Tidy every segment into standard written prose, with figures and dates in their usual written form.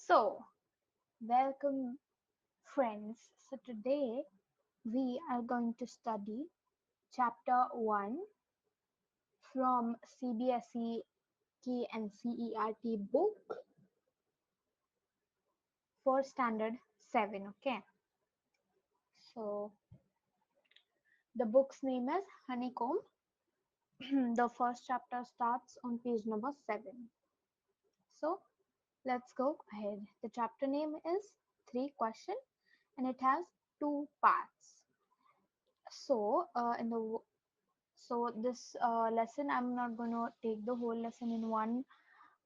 So, welcome friends. So, today we are going to study chapter 1 from CBSE NCERT book for standard 7. Okay, so the book's name is Honeycomb. The first chapter starts on page number 7. So, let's go ahead. The chapter name is 3 question and it has 2 parts. So, So this lesson, I'm not going to take the whole lesson in one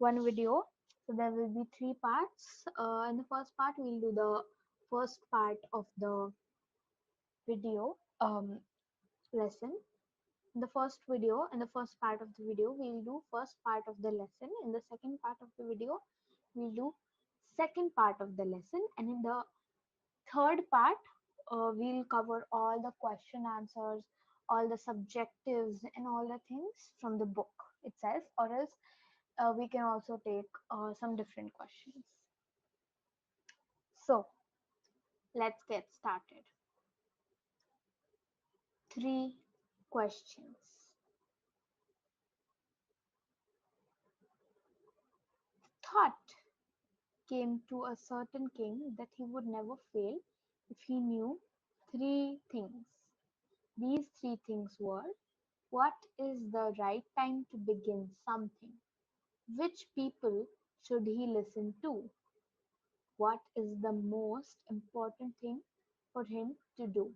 video. So there will be 3 parts. In the first part, we'll do the first part of the video lesson. In the first part of the video, we'll do first part of the lesson. In the second part of the video, we'll do second part of the lesson. And in the third part, we'll cover all the question answers, all the subjectives, and all the things from the book itself, or else we can also take some different questions. So, let's get started. 3 questions. Thought came to a certain king that he would never fail if he knew 3 things. These 3 things were: what is the right time to begin something? Which people should he listen to? What is the most important thing for him to do?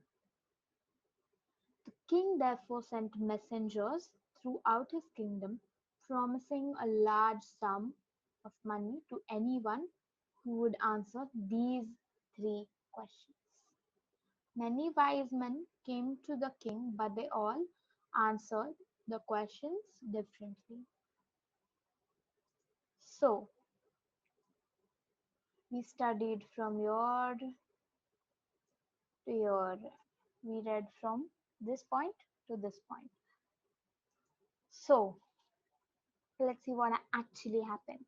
The king therefore sent messengers throughout his kingdom, promising a large sum of money to anyone who would answer these 3 questions. Many wise men came to the king, but they all answered the questions differently. So, we studied from your to your. We read from this point to this point. So, let's see what actually happened.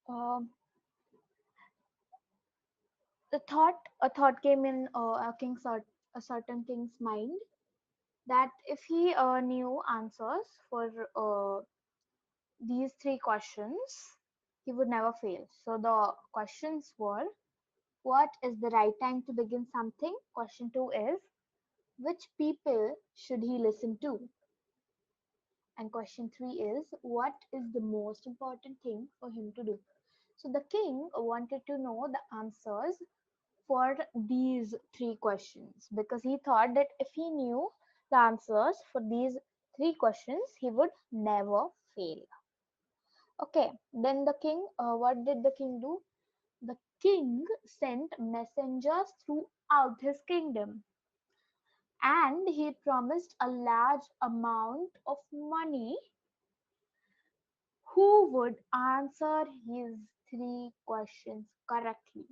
Um, a thought came in a certain king's mind that if he knew answers for these 3 questions, he would never fail. So the questions were: what is the right time to begin something? Question 2 is: which people should he listen to? And question 3 is: what is the most important thing for him to do? So the king wanted to know the answers for these 3 questions because he thought that if he knew the answers for these 3 questions, he would never fail. Okay, then the king, what did the king do? The king sent messengers throughout his kingdom and he promised a large amount of money who would answer his 3 questions correctly.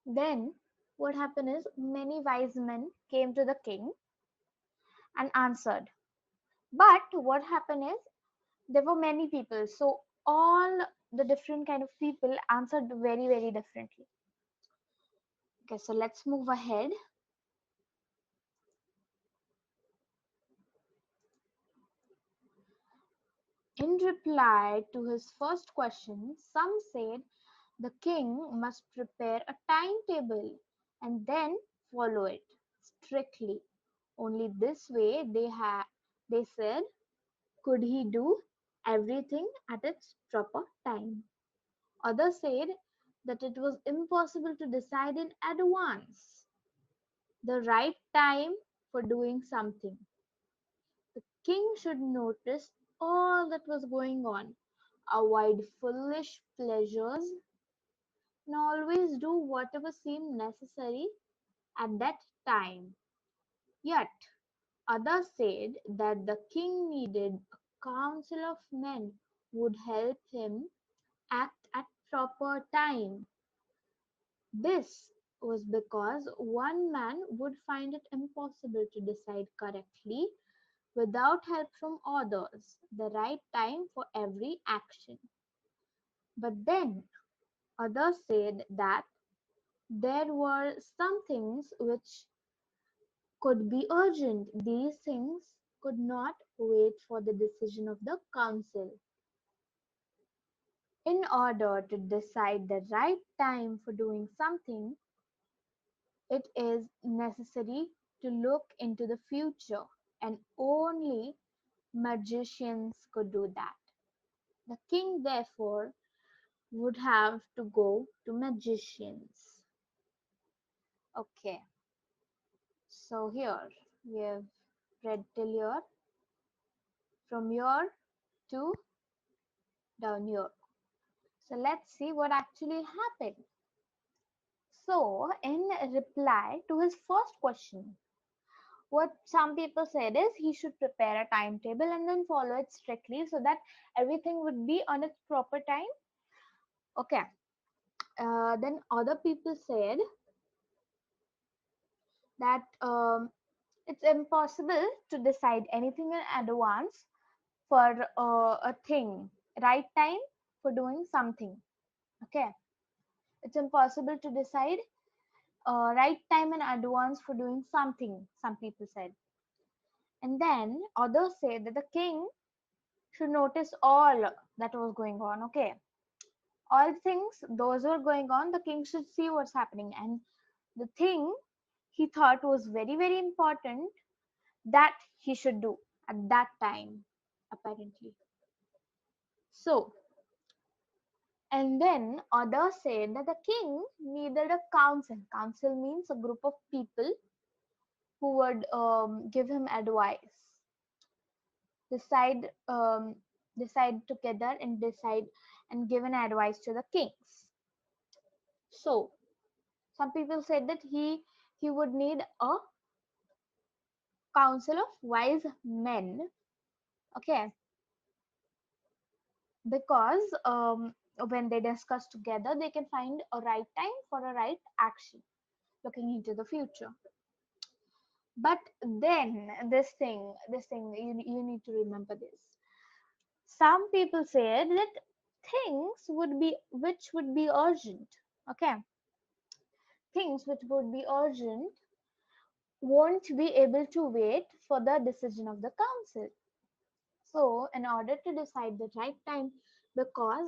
Then what happened is many wise men came to the king and answered. But what happened is there were many people, so all the different kind of people answered very, very differently. Okay, so let's move ahead. In reply to his first question, some said the king must prepare a timetable and then follow it strictly. Only this way they said could he do everything at its proper time. Others said that it was impossible to decide in advance the right time for doing something. The king should notice all that was going on, avoid foolish pleasures, and always do whatever seemed necessary at that time. Yet others said that the king needed a council of men who would help him act at proper time. This was because one man would find it impossible to decide correctly without help from others the right time for every action. But then others said that there were some things which could be urgent. These things could not wait for the decision of the council. In order to decide the right time for doing something, it is necessary to look into the future, and only magicians could do that. The king, therefore, would have to go to magicians. Okay, so here we have read till here, from here to down here. So let's see what actually happened. So, in reply to his first question, what some people said is he should prepare a timetable and then follow it strictly so that everything would be on its proper time. Okay. Then other people said that it's impossible to decide anything in advance for a thing, right time for doing something. Okay. It's impossible to decide right time in advance for doing something, some people said. And then others say that the king should notice all that was going on. Okay, all things those were going on, the king should see what's happening, and the thing he thought was very very important, that he should do at that time, apparently. So, and then others said that the king needed a council. Council means a group of people who would give him advice, decide decide together and decide and give an advice to the kings. So some people said that he would need a council of wise men. Okay, because when they discuss together they can find a right time for a right action looking into the future. But then this thing you need to remember this. Some people said that things would be which would be urgent. Okay, things which would be urgent won't be able to wait for the decision of the council. So, in order to decide the right time, because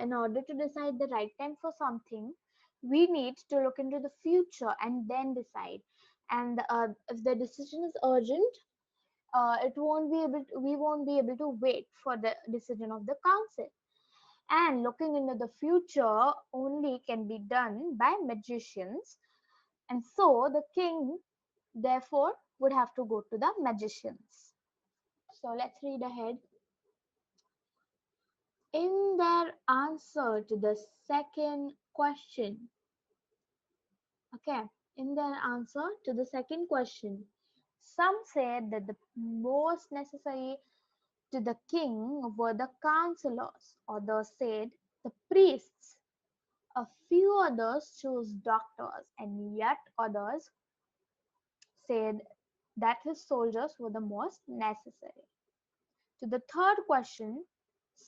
in order to decide the right time for something, we need to look into the future and then decide. And if the decision is urgent, it won't be able to, we won't be able to wait for the decision of the council. And looking into the future only can be done by magicians. And so the king, therefore, would have to go to the magicians. So let's read ahead. In their answer to the second question, okay, in their answer to the second question, some said that the most necessary to the king were the counselors, others said the priests, a few others chose doctors, and yet others said that his soldiers were the most necessary. To the third question,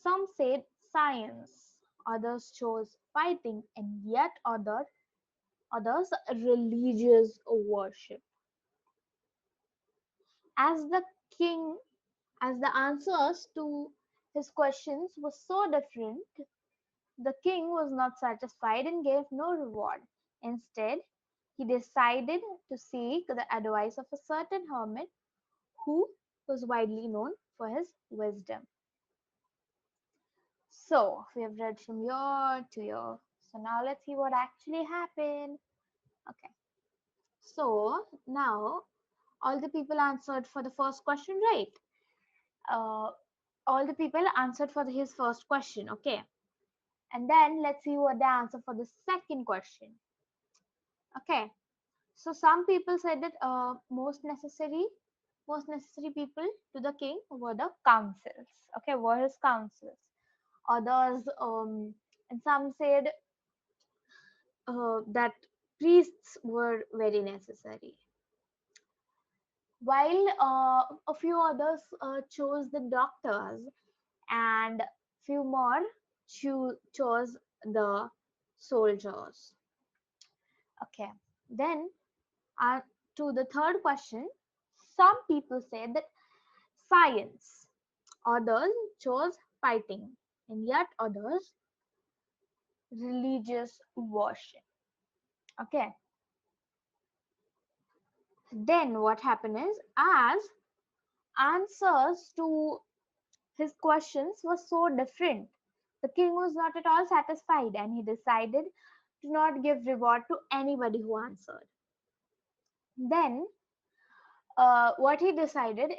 some said science, others chose fighting, and yet others religious worship. As the king, as the answers to his questions were so different, the king was not satisfied and gave no reward. Instead, he decided to seek the advice of a certain hermit who was widely known for his wisdom. So, we have read from year to year. So, now let's see what actually happened. Okay. So, now all the people answered for the first question, right? Uh, all the people answered for his first question. Okay. And then let's see what they answer for the second question. Okay. So, some people said that most necessary people to the king were the councils. Okay, were his councils. Others, and some said that priests were very necessary, while a few others chose the doctors, and few more chose the soldiers. Okay, then uh, to the third question, some people say that science, others chose fighting, and yet others religious worship. Okay, then what happened is, as answers to his questions were so different, the king was not at all satisfied and he decided to not give reward to anybody who answered. Then what he decided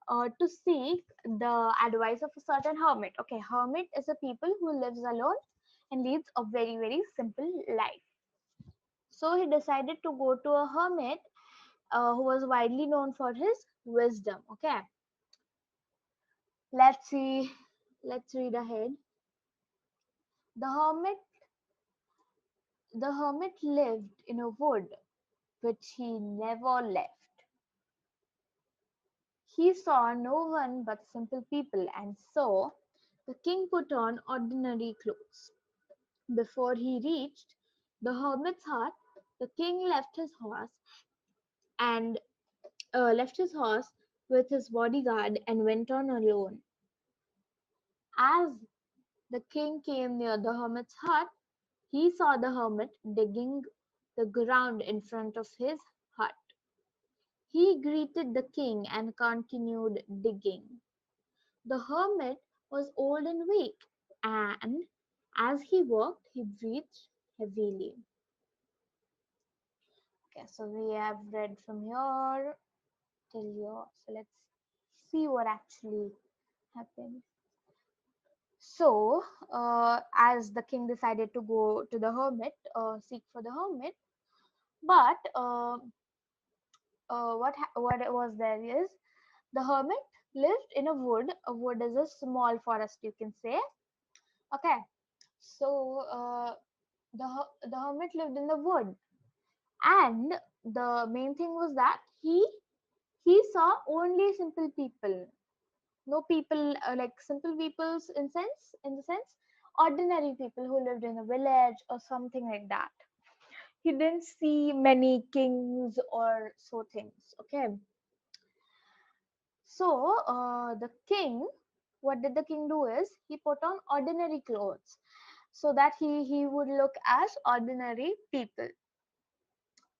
to seek the advice of a certain hermit. Okay, hermit is a people who lives alone and leads a very, very simple life. So he decided to go to a hermit who was widely known for his wisdom. Okay, let's see, let's read ahead. The hermit, the hermit lived in a wood which he never left. He saw no one but simple people, and so the king put on ordinary clothes. Before he reached the hermit's hut, the king and left his horse with his bodyguard and went on alone. As the king came near the hermit's hut, he saw the hermit digging the ground in front of his hut. He greeted the king and continued digging. The hermit was old and weak, and as he worked, he breathed heavily. Okay, so we have read from here till here. So let's see what actually happened. So, as the king decided to go to the hermit, seek for the hermit, but what was there is the hermit lived in a wood. A wood is a small forest, you can say. Okay, so the hermit lived in the wood, and the main thing was that he saw only simple people, no people like simple peoples in the sense ordinary people who lived in a village or something like that. He didn't see many kings or so things. Okay, so the king, what did the king do is he put on ordinary clothes so that he would look as ordinary people,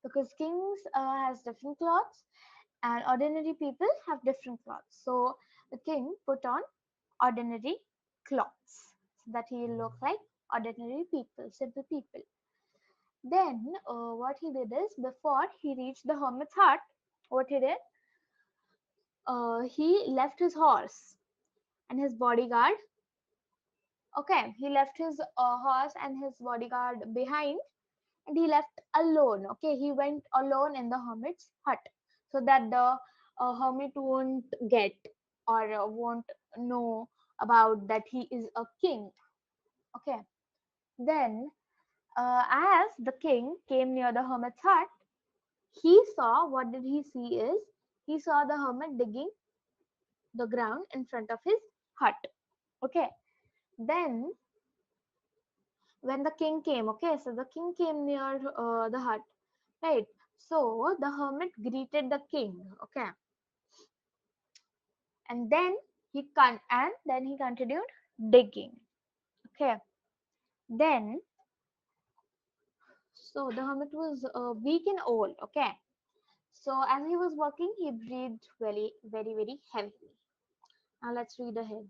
because kings has different clothes and ordinary people have different clothes. So the king put on ordinary clothes so that he look like ordinary people, simple people. Then what he did is, before he reached the hermit's hut, what he did, he left his horse and his bodyguard. Okay, he left his horse and his bodyguard behind, and he left alone. Okay, he went alone in the hermit's hut so that the hermit won't get or won't know about that he is a king. Okay, then as the king came near the hermit's hut, he saw, what did he see is, he saw the hermit digging the ground in front of his hut. Okay, then when the king came, okay, so the king came near the hut, right? So the hermit greeted the king, okay, and then he continued digging. Okay, then so the hermit was weak and old. Okay, so as he was working, he breathed very, very, very heavily. Now let's read ahead.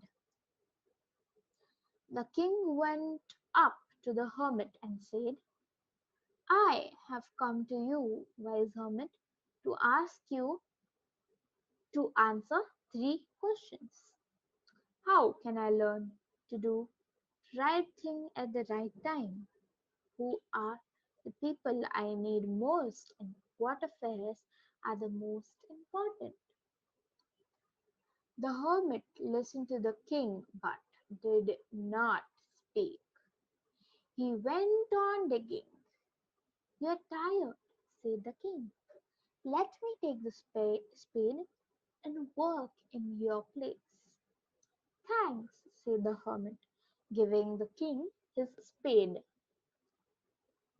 The king went up to the hermit and said, "I have come to you, wise hermit, to ask you to answer three questions. How can I learn to do right thing at the right time? Who are the people I need most, and what affairs are the most important?" The hermit listened to the king but did not speak. He went on digging. "You're tired," said the king. "Let me take the spade and work in your place." "Thanks," said the hermit, giving the king his spade.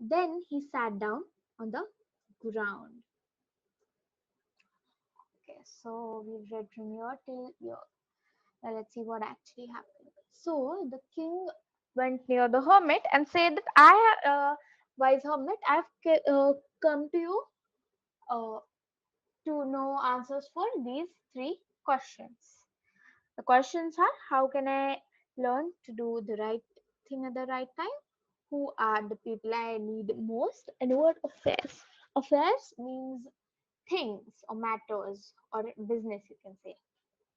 Then he sat down on the ground. Okay, so we've read from here till here. Now let's see what actually happened. So the king went near the hermit and said that wise hermit, come to you uh, to know answers for these three questions. The questions are: how can I learn to do the right thing at the right time? Who are the people I need most? And what affairs? Affairs means things or matters or business, you can say.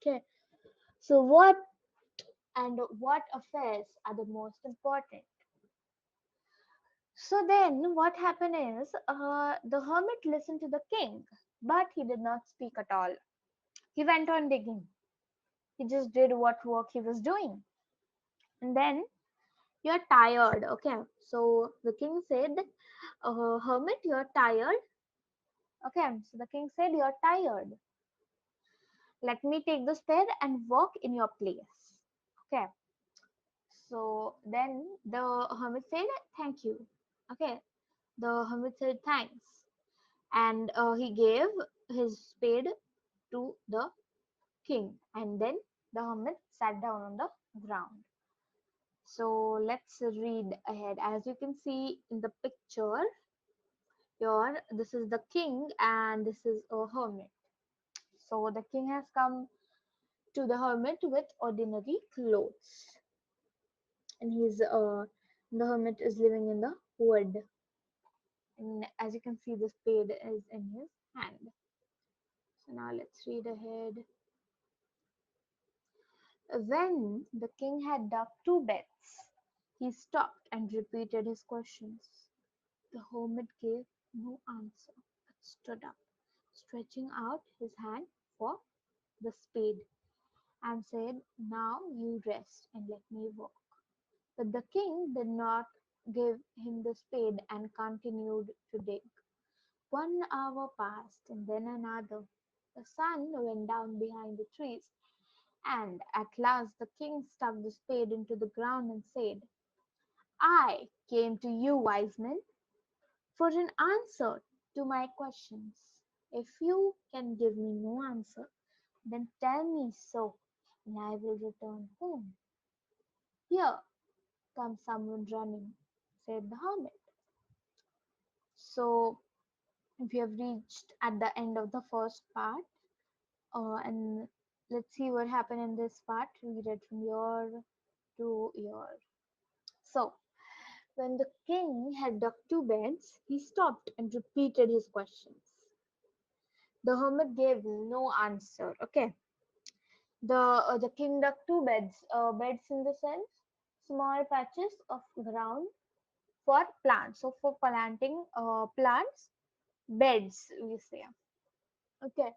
Okay. So what affairs are the most important? So then what happened is the hermit listened to the king, but he did not speak at all. He went on digging. He just did what work he was doing. And then you're tired. Okay. So the king said, hermit, you're tired. Okay. So the king said, you're tired. Let me take the spade and work in your place. Okay. So then the hermit said, thank you. Okay. The hermit said, thanks. And he gave his spade to the king. And then the hermit sat down on the ground. So let's read ahead. As you can see in the picture here, this is the king and this is a hermit. So the king has come to the hermit with ordinary clothes, and the hermit is living in the wood. And as you can see, the spade is in his hand. So now let's read ahead. When the king had dug two beds, he stopped and repeated his questions. The hermit gave no answer, but stood up, stretching out his hand for the spade, and said, now you rest and let me work. But the king did not give him the spade and continued to dig. 1 hour passed, and then another. The sun went down behind the trees, and at last the king stuck the spade into the ground and said, I came to you, wise men, for an answer to my questions. If you can give me no answer, then tell me so, and I will return home. Here comes someone running, said the hermit. So we have reached at the end of the first part, and let's see what happened in this part. We read from year to year. So when the king had dug two beds, he stopped and repeated his questions. The hermit gave no answer. Okay. The king dug two beds. Beds in the sense small patches of ground for plants. So for planting plants, beds we say. Okay.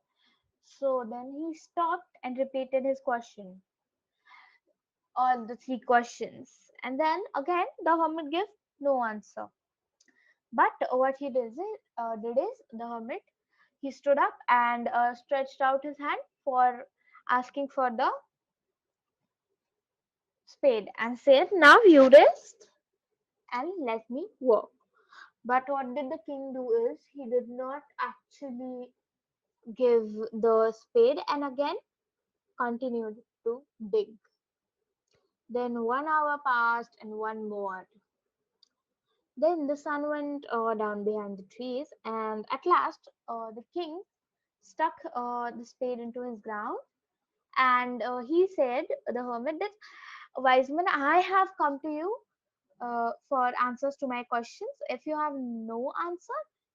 So then he stopped and repeated his question, all the three questions, and then again the hermit gave no answer. But what did is the hermit, he stood up and stretched out his hand for asking for the spade and said, now you rest and let me work. But what did the king do is he did not actually give the spade and again continued to dig. Then 1 hour passed and one more. Then the sun went down behind the trees, and at last the king stuck the spade into his ground, and he said, the hermit, that wise man, I have come to you for answers to my questions. If you have no answer,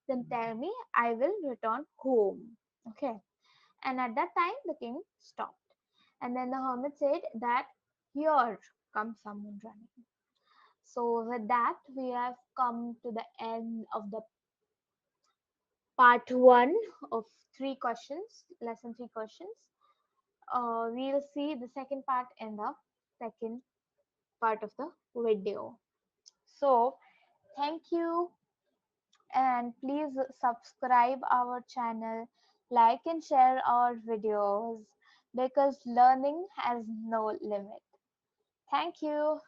then tell me, I will return home. Okay. And at that time, the king stopped. And then the hermit said that here comes someone running. So with that, we have come to the end of the part one of three questions, lesson three questions. We'll see the second part in the second part of the video. So thank you, and please subscribe our channel, like and share our videos, because learning has no limit. Thank you.